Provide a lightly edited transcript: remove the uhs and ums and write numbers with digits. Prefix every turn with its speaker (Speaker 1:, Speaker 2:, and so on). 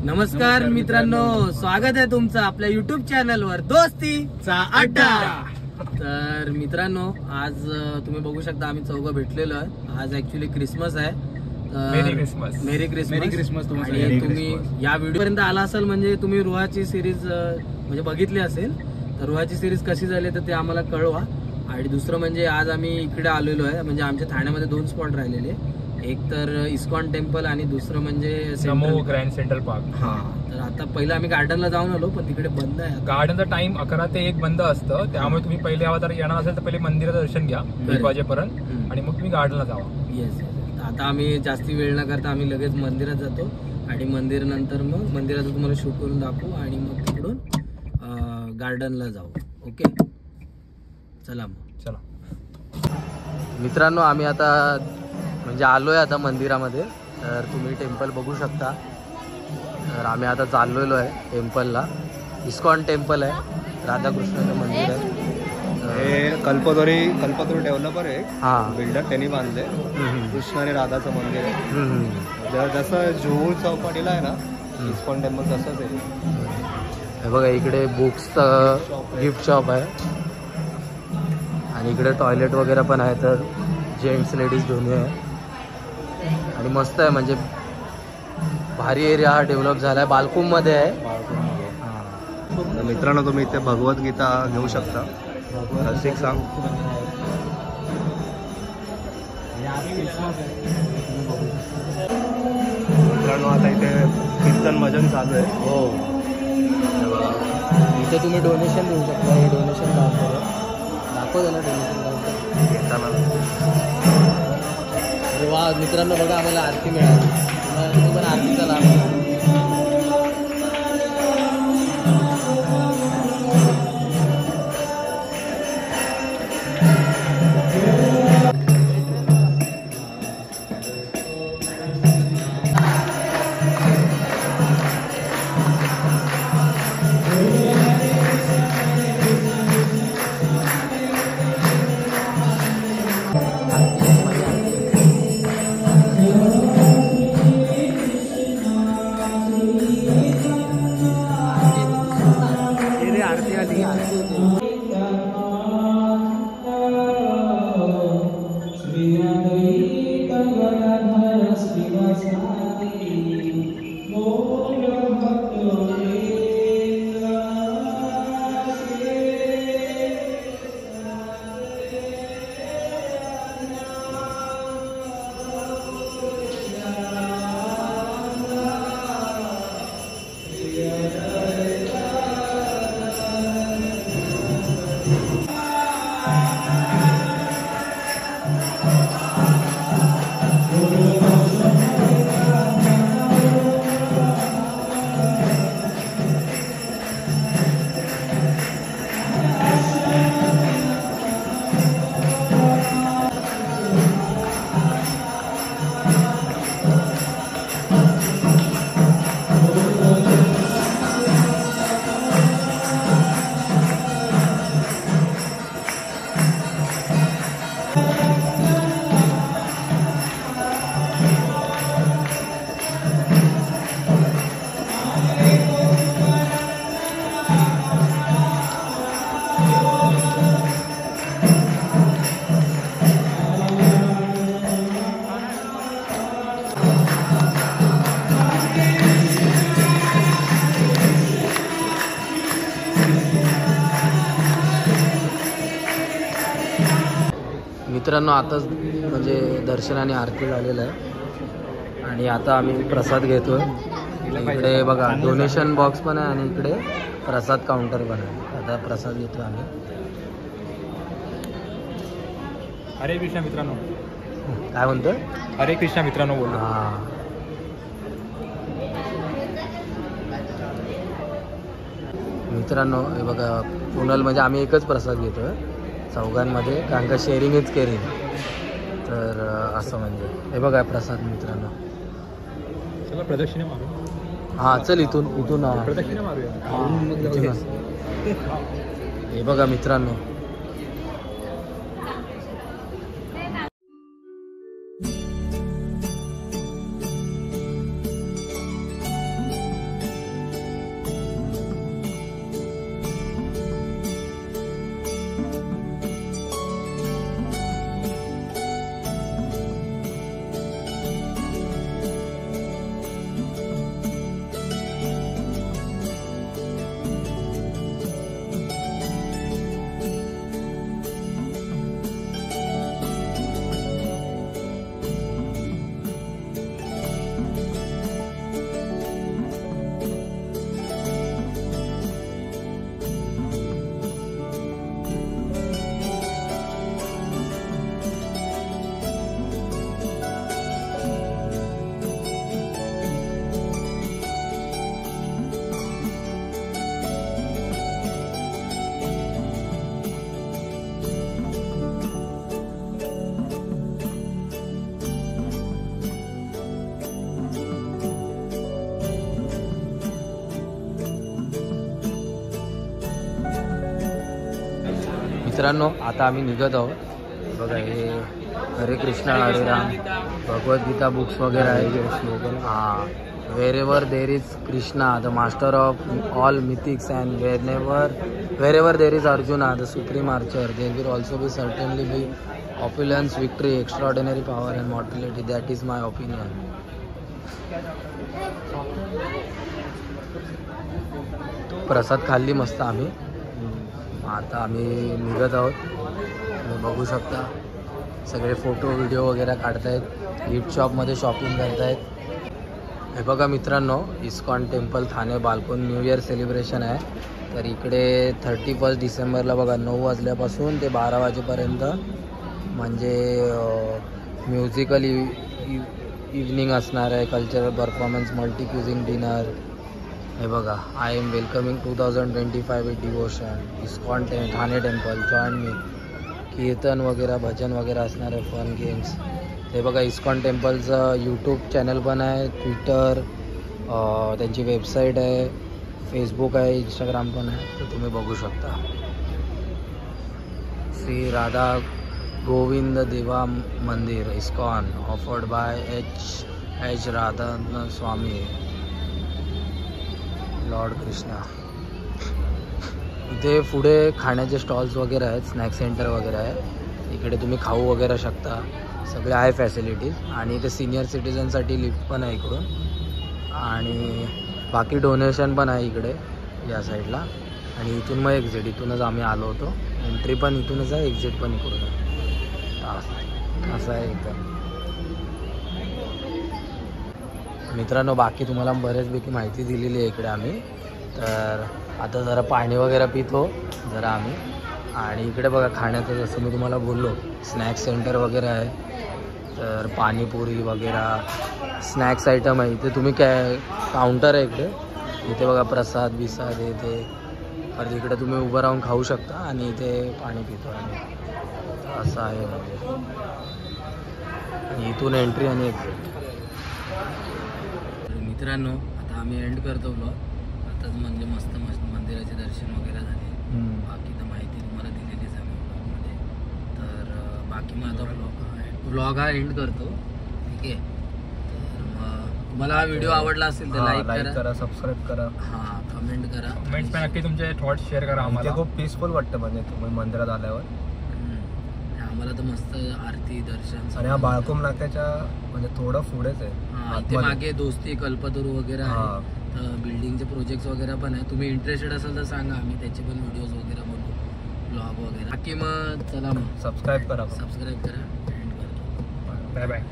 Speaker 1: नमस्कार मित्रांनो, स्वागत आहे तुमचं आपल्या युट्यूब चॅनलवर दोस्तीचा अड्डा। तर मित्रांनो, आज तुम्ही बघू शकता आम्ही चौघं भेटलेलो आहे। आज ऍक्च्युली क्रिसमस आहे। मेरी क्रिसमस तुम्ही या व्हिडिओ पर्यंत आला असाल म्हणजे तुम्ही रुहाची सिरीज म्हणजे बघितली असेल। तर रुहाची सिरीज कशी झाली तर ते आम्हाला कळवा। आणि दुसरं म्हणजे आज आम्ही इकडे आलेलो आहे, म्हणजे आमच्या ठाण्यामध्ये 2 स्पॉट राहिलेले, एक तर इस्कॉन टेम्पल आणि दुसरं म्हणजे
Speaker 2: ग्रँड सेंट्रल पार्क।
Speaker 1: हा, तर आता पहिलं आम्ही गार्डनला जाऊन आलो, पण तिकडे बंद आहे।
Speaker 2: गार्डनचा टाइम 11 ते 1 बंद असतं, त्यामुळे तुम्ही पहिले जर येणार असेल तर पहिले मंदिराचं दर्शन घ्या 1 वाजेपर्यंत आणि मग तुम्ही गार्डनला जावा।
Speaker 1: येस, आता आम्ही जास्ती वेळ न करता आम्ही लगेच मंदिरात जातो आणि मंदिर नंतर मग मंदिराचं तुम्हाला शूट करून दाखवू आणि मग तिकडून गार्डनला जाऊ। ओके, चला मग।
Speaker 2: चला
Speaker 1: मित्रांनो, आम्ही आता म्हणजे आलोय आता मंदिरामध्ये। तर तुम्ही टेम्पल बघू शकता। तर आम्ही आता चाललेलो आहे टेम्पलला। इस्कॉन टेम्पल आहे, राधाकृष्णाचं मंदिर आहे।
Speaker 3: हे कल्पतरू डेव्हलपर आहे,
Speaker 1: हा
Speaker 3: बिल्डर त्यांनी बांधले। कृष्ण आणि राधाचं मंदिर आहे, जसं जुहू चौपाटीला आहे ना इस्कॉन टेम्पल तसंच आहे।
Speaker 1: हे बघा, इकडे बुक्स गिफ्ट शॉप आहे आणि इकडे टॉयलेट वगैरे पण आहे, तर जेंट्स लेडीज दोन्ही आहे आणि मस्त आहे, म्हणजे भारी एरिया हा डेव्हलप झाला आहे। बालकुममध्ये आहे।
Speaker 3: तर मित्रांनो, तुम्ही इथे भगवद्गीता घेऊ शकता। रसिक सांग। मित्रांनो, आता इथे कीर्तन भजन चालू आहे।
Speaker 1: हो, इथे तुम्ही डोनेशन देऊ शकता। हे डोनेशन दाखव त्याला डोनेशन
Speaker 3: घेताना।
Speaker 1: अरे वा मित्रांनो, बघा आम्हाला आरती मिळाली। तुम्ही पण आरतीचा लाभ घ्या। मित्रांनो, आताच म्हणजे दर्शन आणि आरती झालेलं आहे आणि आता आम्ही प्रसाद घेतोय। इकडे बघा डोनेशन बॉक्स पण आहे आणि इकडे प्रसाद काउंटर पण आहे। आता प्रसाद घेतो आम्ही।
Speaker 2: हरे कृष्णा मित्रांनो।
Speaker 1: काय म्हणतो?
Speaker 2: हरे कृष्णा मित्रांनो बोलतो।
Speaker 1: हां, मित्रांनो हे बघा, पुनल म्हणजे आम्ही एकच प्रसाद घेतोय चौघांमध्ये, कारण का शेअरिंग इज केअरिंग। तर असं म्हणजे हे बघा प्रसाद मित्रांनो।
Speaker 2: चला प्रदक्षिणा मारू।
Speaker 1: हां, चल इथून
Speaker 2: प्रदक्षिणा मारूया।
Speaker 1: हे बघा मित्रांनो, मित्रांनो आता आम्ही निघत आहोत. बघा हे हरे कृष्णा हरे राम भगवद्गीता बुक्स वगैरे आहे. हां, wherever there is Krishna, the master of all mythics, and wherever there is Arjuna, the supreme archer, there will also be certainly be opulence, victory, extraordinary power and mortality. That is my opinion. प्रसाद खाल्ली मस्त आम्ही. आता आम्ही निघत आहोत. तुम्ही बघू शकता सगळे फोटो व्हिडिओ वगैरे काढतायत. गिफ्ट शॉपमध्ये शॉपिंग करतायत. हे बघा मित्रांनो, ISKCON temple Thane Balkum new year celebration आहे. तर इकडे 31 डिसेंबरला बघा 9 वाजल्यापासून ते 12 वाजेपर्यंत म्हणजे म्युझिकल इव्हनिंग असणार आहे. Cultural performance, multi cuisine dinner. हे बघा, I am welcoming 2025 with devotion. ISKCON Thane temple, join me. Kirtan वगैरे, भजन वगैरे असणार आहे, फन गेम्स. हे बघा इस्कॉन टेम्पलचं यूट्यूब चॅनल पण आहे, ट्विटर, त्यांची वेबसाईट आहे, फेसबुक आहे, इंस्टाग्राम पण आहे. तर तुम्ही बघू शकता. श्री राधा गोविंद देवा मंदिर ISKCON, offered by H Radha Swami, Lord Krishna. इथे पुढे खाण्याचे स्टॉल्स वगैरे आहेत, स्नॅक सेंटर वगैरे आहे. इकडे तुम्ही खाऊ वगैरे शकता. सगळे आहे फॅसिलिटीज. आणि इथे सिनियर सिटीजनसाठी लिफ्ट पण आहे इकडून. आणि बाकी डोनेशन पण आहे इकडे या साईडला. आणि इथून मग एक्झिट, इथूनच आम्ही आलो होतो. एंट्री पण इथूनच आहे, एक्झिट पण इकडून आहे. असं आहे इथं. मित्रांनो बाकी तुम्हाला बऱ्याचपैकी माहिती दिलेली आहे इकडे आम्ही. तर आता जरा पाणी वगैरे पितो जरा आम्ही. आणि इकडे बघा खाण्याचं जसं मी तुम्हाला बोललो स्नॅक्स सेंटर वगैरे आहे. तर पाणीपुरी वगैरे स्नॅक्स आयटम आहे इथे. तुम्ही काउंटर आहे इकडे. इथे बघा प्रसाद बिसाद ते. तर इकडे तुम्ही उभं राहून खाऊ शकता आणि इथे पाणी पितो आम्ही. असं आहे म्हणजे. इथून एंट्री आणि एक्झिट. मित्रांनो आता आम्ही एंड करतो ब्लॉग. आताच म्हणजे मस्त मंदिराचे दर्शन वगैरे झाले. बाकी तर माहिती तुम्हाला दिलेलीच आहे ब्लॉगमध्ये. तर बाकी मग आता ब्लॉग हा एंड करतो. ठीक आहे. तर मग तुम्हाला हा व्हिडिओ आवडला असेल तर लाईक करा, सबस्क्राईब करा, हां कमेंट करा.
Speaker 2: कमेंट्स पण नक्की तुमचे थॉट्स शेअर करा. आम्हाला
Speaker 3: खूप पीसफुल वाटतं म्हणजे तुम्ही मंदिरात आल्यावर.
Speaker 1: आम्हाला तर मस्त आरती दर्शन.
Speaker 3: आणि हा बाळकोम नाक्याच्या म्हणजे थोडं पुढेच आहे.
Speaker 1: हां इथे मागे दोस्ती कल्पतरू वगैरे आहे. तर बिल्डिंगचे प्रोजेक्ट्स वगैरे पण आहे. तुम्ही इंटरेस्टेड असाल तर सांगा, आम्ही त्याचे पण व्हिडिओज वगैरे बनवू, ब्लॉग वगैरे. बाकी मग चला मग
Speaker 3: सबस्क्राईब करा.
Speaker 1: सबस्क्राईब करा. एंड करतो.
Speaker 2: Bye bye.